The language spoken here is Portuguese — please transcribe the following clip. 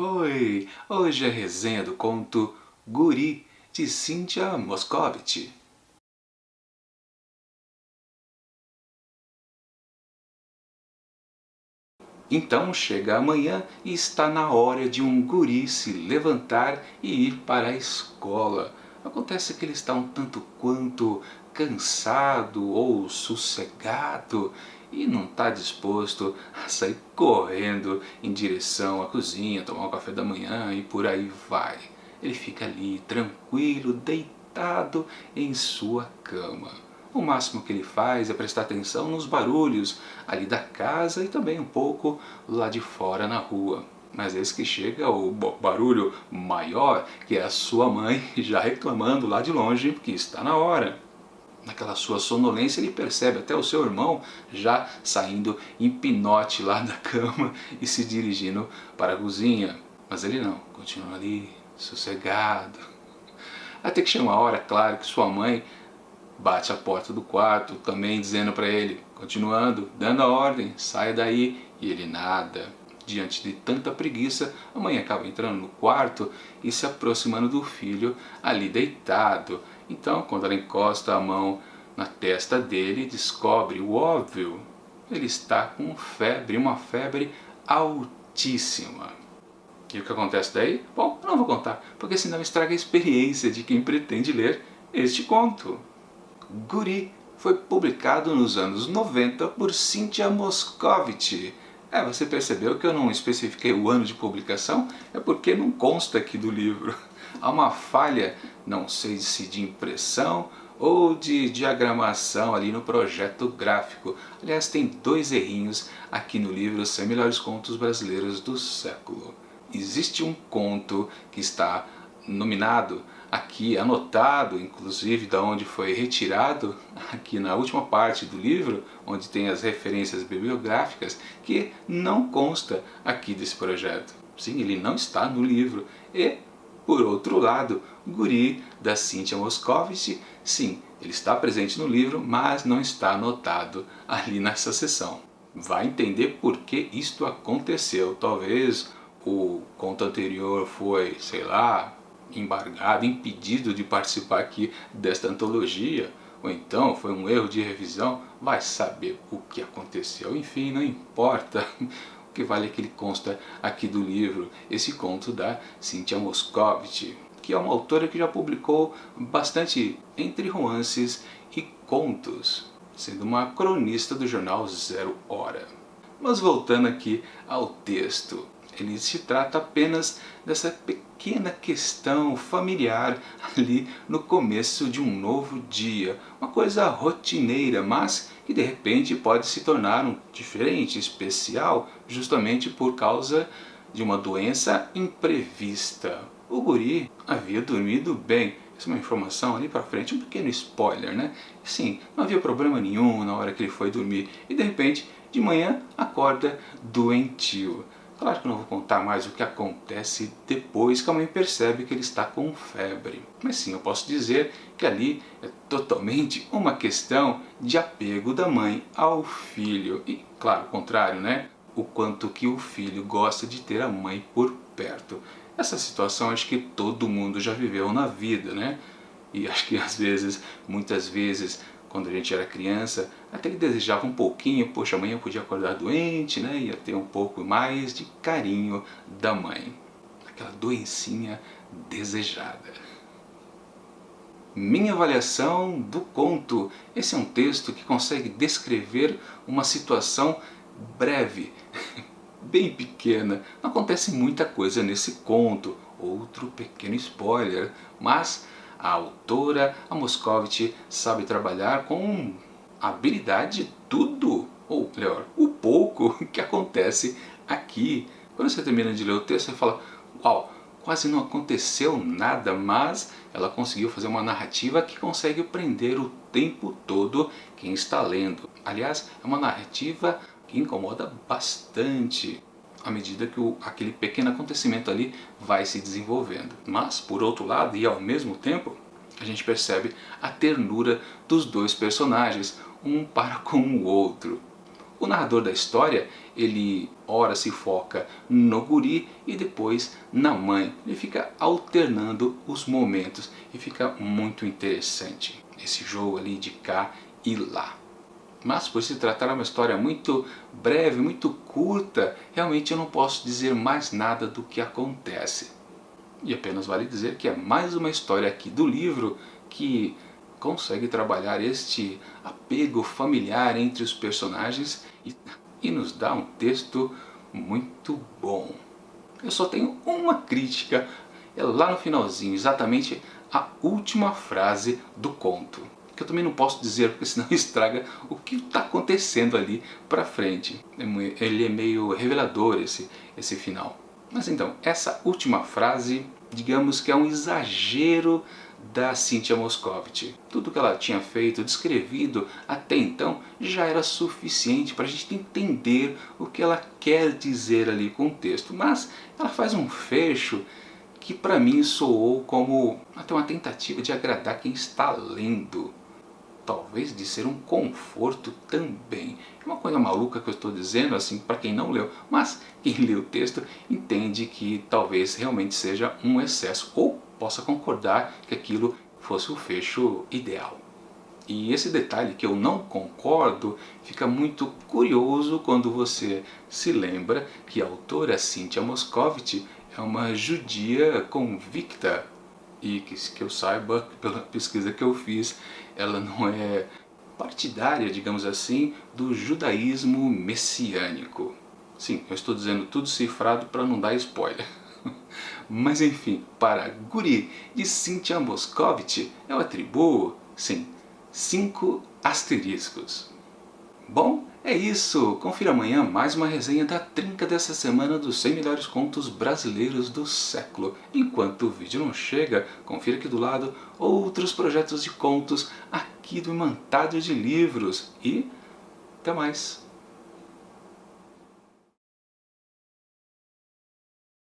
Oi, hoje é a resenha do conto Guri, de Cynthia Moscovitch. Então chega amanhã e está na hora de um guri se levantar e ir para a escola. Acontece que ele está um tanto quanto cansado ou sossegado e não está disposto a sair correndo em direção à cozinha, tomar um café da manhã e por aí vai. Ele fica ali tranquilo, deitado em sua cama. O máximo que ele faz é prestar atenção nos barulhos ali da casa e também um pouco lá de fora na rua. Mas eis que chega o barulho maior, que é a sua mãe já reclamando lá de longe que está na hora. Naquela sua sonolência ele percebe até o seu irmão já saindo em pinote lá da cama e se dirigindo para a cozinha. Mas ele não, continua ali, sossegado. Até que chega uma hora, claro, que sua mãe bate a porta do quarto, também dizendo para ele, continuando, dando a ordem, sai daí, e ele nada. Diante de tanta preguiça, a mãe acaba entrando no quarto e se aproximando do filho ali deitado. Então, quando ela encosta a mão na testa dele, descobre o óbvio. Ele está com febre, uma febre altíssima. E o que acontece daí? Bom, eu não vou contar, porque senão estraga a experiência de quem pretende ler este conto. Guri foi publicado nos anos 90 por Cynthia Moscovitch. Você percebeu que eu não especifiquei o ano de publicação? É porque não consta aqui do livro. Há uma falha, não sei se de impressão ou de diagramação ali no projeto gráfico. Aliás, tem 2 errinhos aqui no livro 100 Melhores Contos Brasileiros do Século. Existe um conto que está nominado aqui, anotado, inclusive da onde foi retirado, aqui na última parte do livro, onde tem as referências bibliográficas, que não consta aqui desse projeto. Sim, ele não está no livro. E, por outro lado, Guri, da Cynthia Moscovitch, sim, ele está presente no livro, mas não está anotado ali nessa seção. Vai entender por que isto aconteceu. Talvez o conto anterior foi, sei lá, embargado, impedido de participar aqui desta antologia, ou então foi um erro de revisão, vai saber o que aconteceu. Enfim, não importa, o que vale é que ele consta aqui do livro, esse conto da Cynthia Moscovitch, que é uma autora que já publicou bastante entre romances e contos, sendo uma cronista do jornal Zero Hora. Mas voltando aqui ao texto, ele se trata apenas dessa pequena questão familiar ali no começo de um novo dia. Uma coisa rotineira, mas que de repente pode se tornar diferente, especial, justamente por causa de uma doença imprevista. O guri havia dormido bem. Isso é uma informação ali para frente, um pequeno spoiler, né? Sim, não havia problema nenhum na hora que ele foi dormir e de repente, de manhã, acorda doentio. Claro que eu não vou contar mais o que acontece depois que a mãe percebe que ele está com febre. Mas sim, eu posso dizer que ali é totalmente uma questão de apego da mãe ao filho. E, claro, o contrário, né? O quanto que o filho gosta de ter a mãe por perto. Essa situação acho que todo mundo já viveu na vida, né? E acho que às vezes, muitas vezes, quando a gente era criança, até que desejava um pouquinho, poxa, amanhã eu podia acordar doente, né? Ia ter um pouco mais de carinho da mãe. Aquela doencinha desejada. Minha avaliação do conto. Esse é um texto que consegue descrever uma situação breve, bem pequena. Não acontece muita coisa nesse conto. Outro pequeno spoiler, mas a autora, a Moscovitch, sabe trabalhar com habilidade tudo, ou melhor, o pouco que acontece aqui. Quando você termina de ler o texto, você fala, uau, quase não aconteceu nada, mas ela conseguiu fazer uma narrativa que consegue prender o tempo todo quem está lendo. Aliás, é uma narrativa que incomoda bastante à medida que aquele pequeno acontecimento ali vai se desenvolvendo. Mas, por outro lado, e ao mesmo tempo, a gente percebe a ternura dos 2 personagens, um para com o outro. O narrador da história, ele ora se foca no guri e depois na mãe. Ele fica alternando os momentos e fica muito interessante esse jogo ali de cá e lá. Mas por se tratar de uma história muito breve, muito curta, realmente eu não posso dizer mais nada do que acontece. E apenas vale dizer que é mais uma história aqui do livro que consegue trabalhar este apego familiar entre os personagens e nos dá um texto muito bom. Eu só tenho uma crítica, é lá no finalzinho, exatamente a última frase do conto. Que eu também não posso dizer, porque senão estraga o que está acontecendo ali para frente. Ele é meio revelador esse final. Mas então, essa última frase, digamos que é um exagero da Cynthia Moscovitch. Tudo que ela tinha feito, descrevido até então, já era suficiente para a gente entender o que ela quer dizer ali com o texto. Mas ela faz um fecho que para mim soou como até uma tentativa de agradar quem está lendo. Talvez de ser um conforto também. É uma coisa maluca que eu estou dizendo assim para quem não leu, mas quem lê o texto entende que talvez realmente seja um excesso, ou possa concordar que aquilo fosse o fecho ideal. E esse detalhe que eu não concordo fica muito curioso quando você se lembra que a autora Cynthia Moscovitch é uma judia convicta. E que eu saiba, pela pesquisa que eu fiz, ela não é partidária, digamos assim, do judaísmo messiânico. Sim, eu estou dizendo tudo cifrado para não dar spoiler. Mas enfim, para Guri de Cynthia Moscovitch, eu atribuo, sim, 5 asteriscos. Bom, é isso! Confira amanhã mais uma resenha da trinca dessa semana dos 100 melhores contos brasileiros do século. Enquanto o vídeo não chega, confira aqui do lado outros projetos de contos aqui do Imantado de Livros. E até mais!